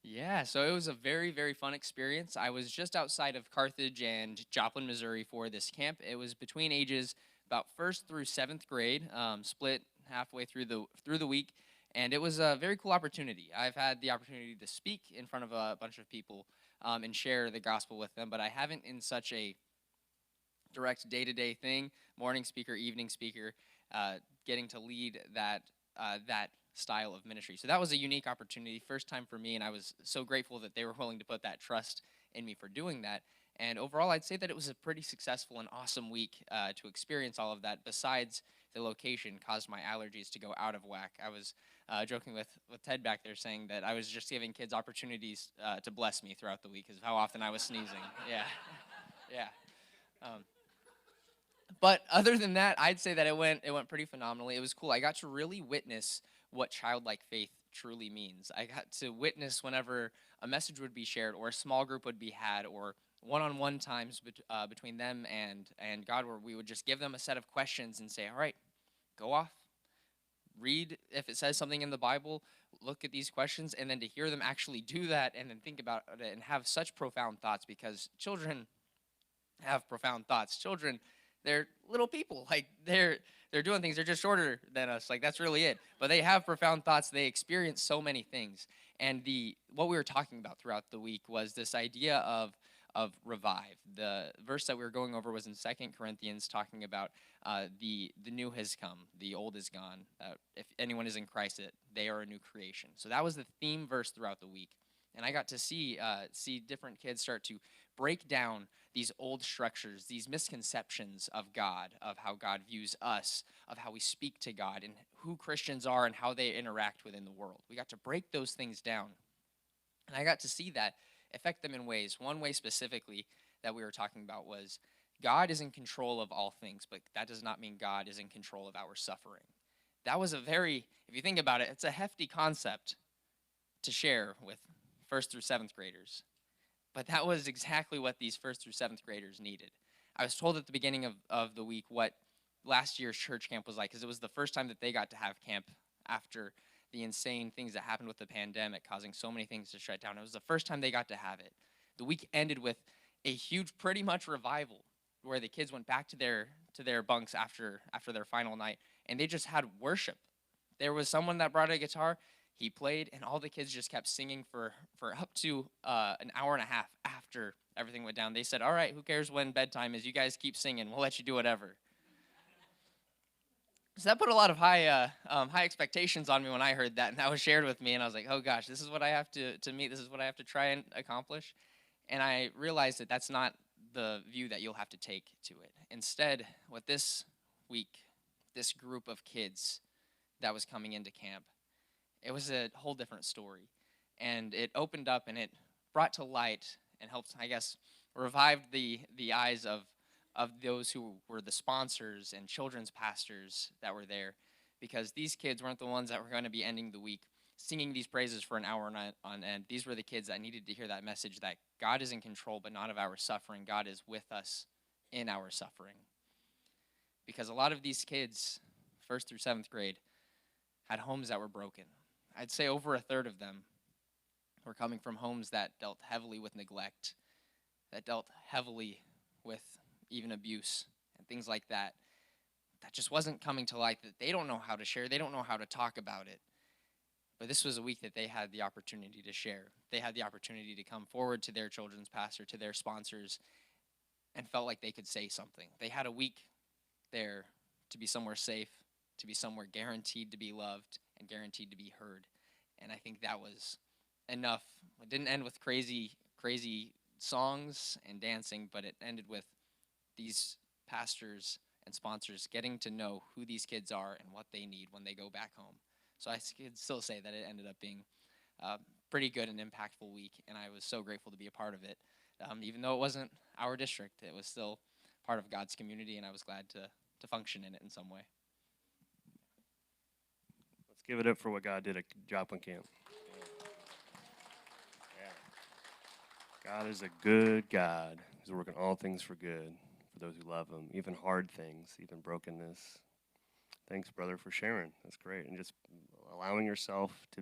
Yeah, so it was a very, very fun experience. I was just outside of Carthage and Joplin, Missouri for this camp. It was between ages about first through seventh grade, split halfway through the week, and it was a very cool opportunity. I've had the opportunity to speak in front of a bunch of people and share the gospel with them, but I haven't in such a direct day-to-day thing, morning speaker, evening speaker, uh, getting to lead that style of ministry. So that was a unique opportunity, first time for me, and I was so grateful that they were willing to put that trust in me for doing that. And overall, I'd say that it was a pretty successful and awesome week to experience all of that. Besides, the location caused my allergies to go out of whack. I was joking with Ted back there, saying that I was just giving kids opportunities to bless me throughout the week because of how often I was sneezing. Yeah, yeah. Um, but other than that, I'd say that it went pretty phenomenally. It was cool. I got to really witness what childlike faith truly means. I got to witness whenever a message would be shared, or a small group would be had, or one-on-one times between them and God, where we would just give them a set of questions and say, "All right, go off, read if it says something in the Bible, look at these questions," and then to hear them actually do that and then think about it and have such profound thoughts, because children have profound thoughts. Children, they're little people. Like they're doing things. They're just shorter than us. Like that's really it. But they have profound thoughts. They experience so many things. And the what we were talking about throughout the week was this idea of revive. The verse that we were going over was in Second Corinthians, talking about the new has come, the old is gone. If anyone is in Christ, they are a new creation. So that was the theme verse throughout the week, and I got to see different kids start to break down these old structures, these misconceptions of God, of how God views us, of how we speak to God, and who Christians are and how they interact within the world. We got to break those things down. And I got to see that affect them in ways. One way specifically that we were talking about was God is in control of all things, but that does not mean God is in control of our suffering. That was a very, if you think about it, it's a hefty concept to share with first through seventh graders. But that was exactly what these first through seventh graders needed. I was told at the beginning of the week what last year's church camp was like, because it was the first time that they got to have camp after the insane things that happened with the pandemic, causing so many things to shut down. It was the first time they got to have it. The week ended with a huge, pretty much revival, where the kids went back to their bunks after their final night, and they just had worship. There was someone that brought a guitar. He played, and all the kids just kept singing for up to an hour and a half after everything went down. They said, "All right, who cares when bedtime is? You guys keep singing. We'll let you do whatever." So that put a lot of high expectations on me when I heard that, and that was shared with me, and I was like, "Oh gosh, this is what I have to meet. This is what I have to try and accomplish." And I realized that that's not the view that you'll have to take to it. Instead, what this week, this group of kids that was coming into camp, it was a whole different story. And it opened up and it brought to light and helped, I guess, revived the eyes of those who were the sponsors and children's pastors that were there, because these kids weren't the ones that were going to be ending the week singing these praises for an hour on end. These were the kids that needed to hear that message that God is in control, but not of our suffering. God is with us in our suffering. Because a lot of these kids, first through seventh grade, had homes that were broken. I'd say over a third of them were coming from homes that dealt heavily with neglect, that dealt heavily with even abuse and things like that. That just wasn't coming to light, that they don't know how to share, they don't know how to talk about it. But this was a week that they had the opportunity to share. They had the opportunity to come forward to their children's pastor, to their sponsors, and felt like they could say something. They had a week there to be somewhere safe, to be somewhere guaranteed to be loved and guaranteed to be heard. And I think that was enough. It didn't end with crazy songs and dancing, but it ended with these pastors and sponsors getting to know who these kids are and what they need when they go back home. So I could still say that it ended up being a pretty good and impactful week, and I was so grateful to be a part of it. Even though it wasn't our district, it was still part of God's community, and I was glad to function in it in some way. Let's give it up for what God did at Joplin Camp. Yeah. God is a good God. He's working all things for good for those who love Him, even hard things, even brokenness. Thanks, brother, for sharing. That's great. And just allowing yourself to